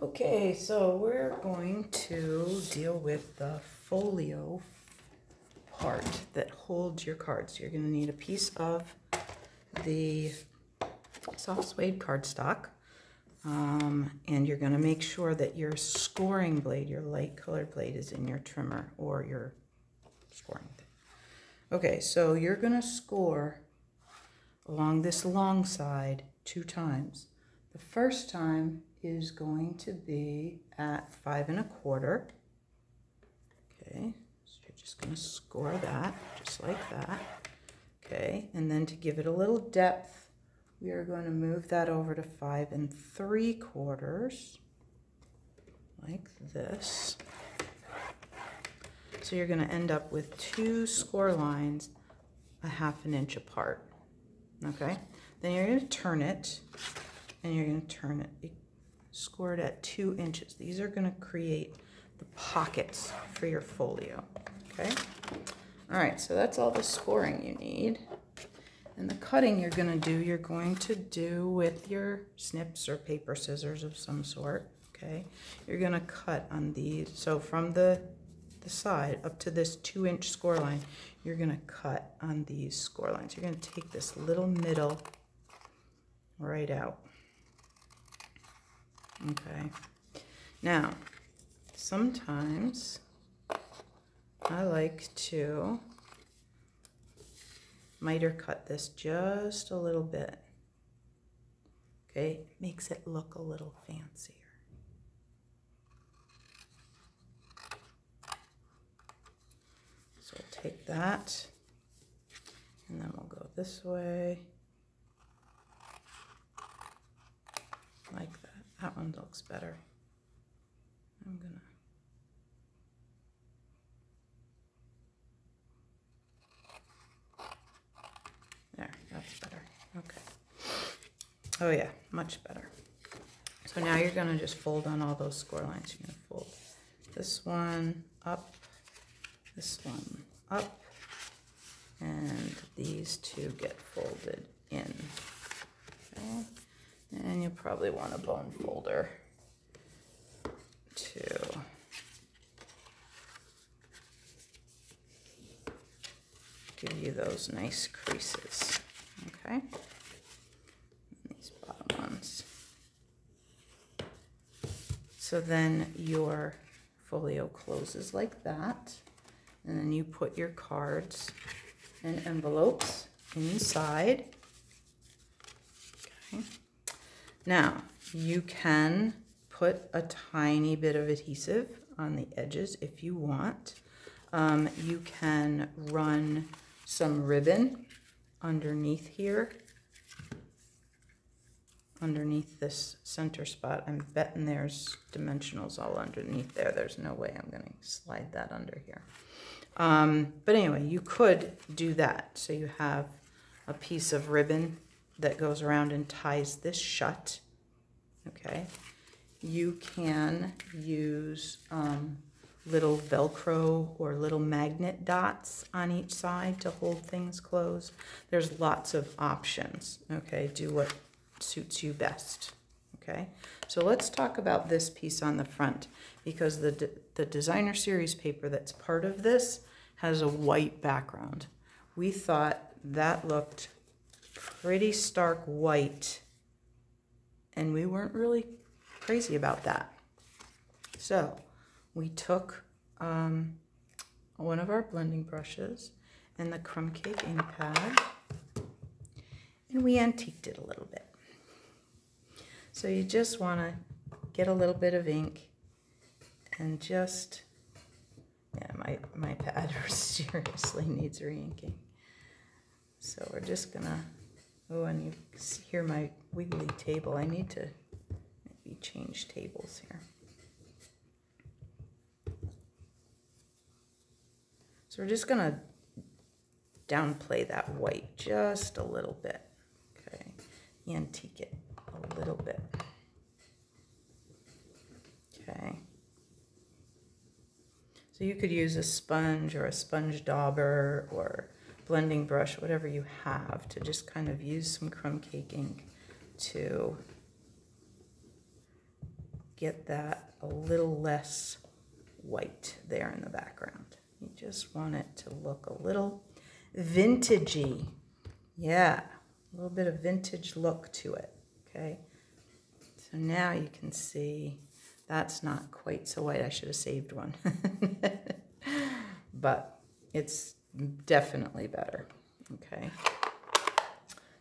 Okay, so we're going to deal with the folio part that holds your cards. You're going to need a piece of the soft suede cardstock, and you're going to make sure that your scoring blade, your light colored blade, is in your trimmer or your scoring thing. Okay, so you're going to score along this long side 2 times. The first time is going to be at 5 1/4. Okay, so you're just going to score that just like that. Okay, and then to give it a little depth, we are going to move that over to 5 3/4, like this. So you're going to end up with 2 score lines 1/2 inch apart. Okay, then you're going to turn it, and you're going to turn it, score it at 2 inches. These are going to create the pockets for your folio. Okay, all right, so that's all the scoring you need. And the cutting you're going to do with your snips or paper scissors of some sort. Okay, you're going to cut on these. So from the side up to this 2 inch score line, you're going to cut on these score lines. You're going to take this little middle right out. Okay, now sometimes I like to miter cut this just a little bit. Okay, makes it look a little fancier. So we'll take that, and then we'll go this way, like that. That one looks better. I'm gonna there, that's better. Okay. Oh yeah, much better. So now you're gonna just fold on all those score lines. You're gonna fold this one up, this one up, and these 2 get folded in. Okay. And you'll probably want a bone folder to give you those nice creases. Okay, these bottom ones. So then your folio closes like that, and then you put your cards and envelopes inside. Okay. Now, you can put a tiny bit of adhesive on the edges if you want. You can run some ribbon underneath here, underneath this center spot. I'm betting there's dimensionals all underneath there. There's no way I'm going to slide that under here. But anyway, you could do that. So you have a piece of ribbon that goes around and ties this shut. Okay, you can use little Velcro or little magnet dots on each side to hold things closed. There's lots of options. Okay, do what suits you best. Okay, so let's talk about this piece on the front, because the designer series paper that's part of this has a white background. We thought that looked pretty stark white, and we weren't really crazy about that. So we took one of our blending brushes and the crumb cake ink pad, and we antiqued it a little bit. So you just want to get a little bit of ink and just, yeah, my pad seriously needs re-inking. So we're just gonna, oh, and you hear my wiggly table. I need to maybe change tables here. So we're just gonna downplay that white just a little bit. Okay, antique it a little bit. Okay. So you could use a sponge or a sponge dauber or blending brush, whatever you have, to just kind of use some crumb cake ink to get that a little less white there in the background. You just want it to look a little vintagey. Yeah, a little bit of vintage look to it, okay? So now you can see that's not quite so white. I should have saved one. But it's definitely better, okay?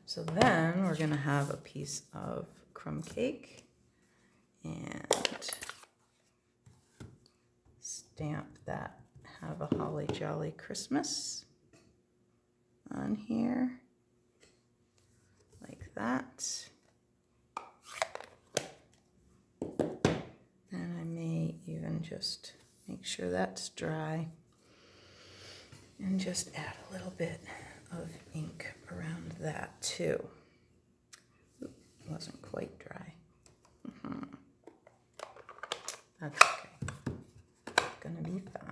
So then we're gonna have a piece of crumb cake and stamp that Have a Holly Jolly Christmas on here, like that. And I may even just make sure that's dry and just add a little bit of ink around that too. Oop, wasn't quite dry. That's okay. It's gonna be fine.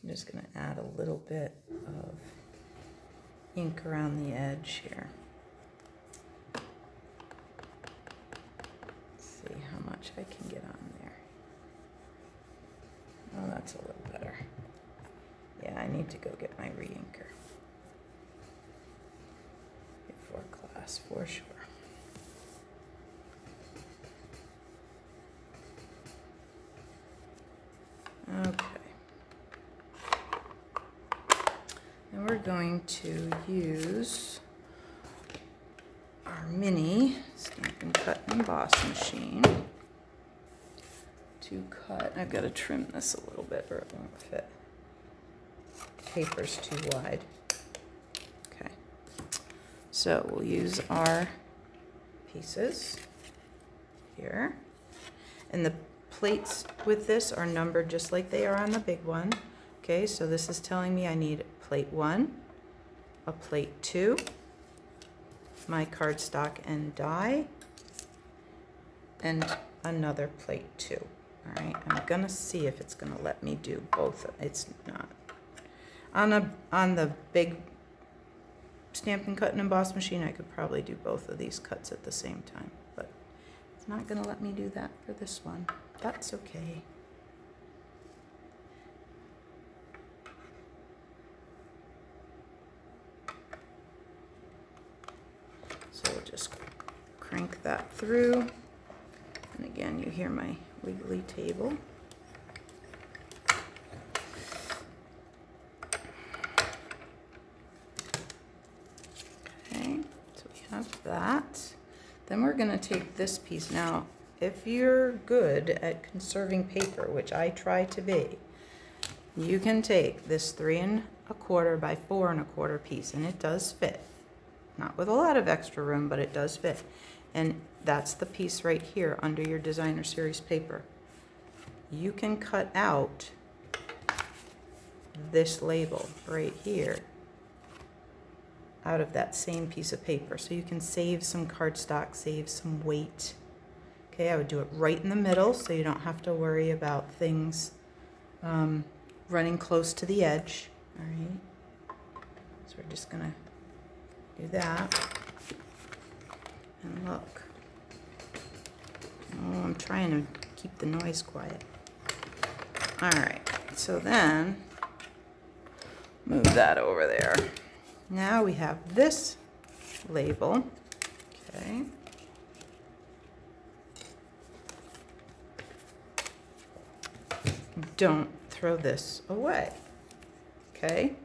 I'm just going to add a little bit of ink around the edge here. Let's see how much I can get on there. Oh, that's a little better. Yeah, I need to go get my re-inker before class for sure. Okay. And we're going to use our mini Stampin' Cut and Emboss machine to cut. I've got to trim this a little bit or it won't fit. Paper's too wide. Okay. So we'll use our pieces here. And the plates with this are numbered just like they are on the big one. Okay, so this is telling me I need plate 1, a plate 2, my cardstock and die, and another plate 2. All right, I'm gonna see if it's gonna let me do both. It's not. On the big Stampin' Cut and Emboss machine, I could probably do both of these cuts at the same time, but it's not gonna let me do that for this one. That's okay. So we'll just crank that through. And again, you hear my wiggly table. Okay, so we have that. Then we're going to take this piece. Now, if you're good at conserving paper, which I try to be, you can take this 3 1/4 by 4 1/4 piece, and it does fit. Not with a lot of extra room, but it does fit. And that's the piece right here under your designer series paper. You can cut out this label right here out of that same piece of paper. So you can save some cardstock, save some weight. Okay, I would do it right in the middle so you don't have to worry about things running close to the edge. All right, so we're just gonna do that. And look. Oh, I'm trying to keep the noise quiet. All right, so then move that over there. Now we have this label, okay. Don't throw this away, okay.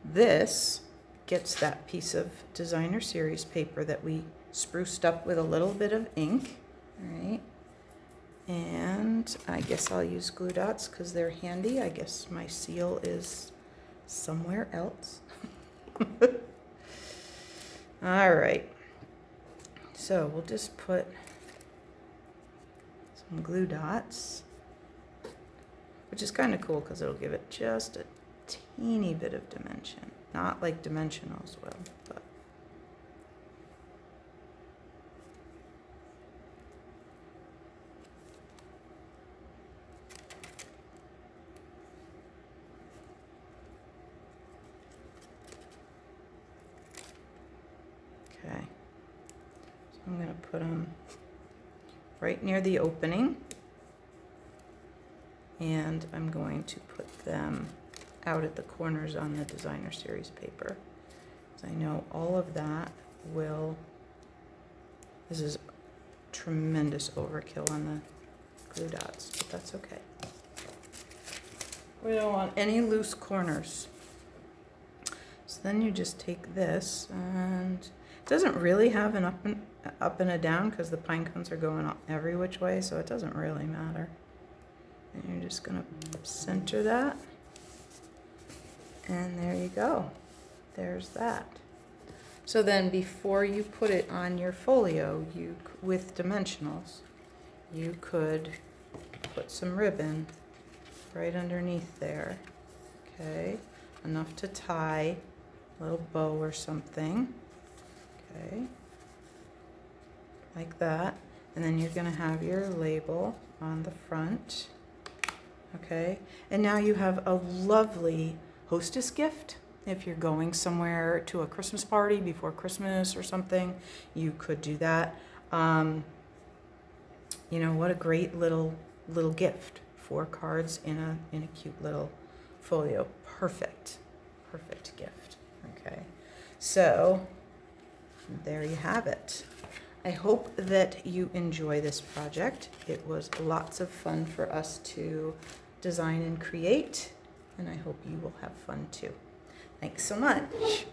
This gets that piece of designer series paper that we spruced up with a little bit of ink, all right? And I guess I'll use glue dots because they're handy. I guess my seal is somewhere else. All right, so we'll just put some glue dots, which is kind of cool because it'll give it just a teeny bit of dimension. Not like dimensionals will, but I'm going to put them right near the opening, and I'm going to put them out at the corners on the designer series paper. So I know all of that will, this is tremendous overkill on the glue dots, but that's okay. We don't want any loose corners. So then you just take this, and it doesn't really have an up and a down because the pine cones are going every which way, so it doesn't really matter. And you're just going to center that, and there you go. There's that. So then before you put it on your folio, with dimensionals, you could put some ribbon right underneath there, okay? Enough to tie a little bow or something, okay? Like that. And then you're gonna have your label on the front, okay? And now you have a lovely hostess gift. If you're going somewhere to a Christmas party before Christmas or something, you could do that. You know, what a great little gift. 4 cards in a cute little folio. Perfect gift. Okay, so there you have it. I hope that you enjoy this project. It was lots of fun for us to design and create, and I hope you will have fun too. Thanks so much.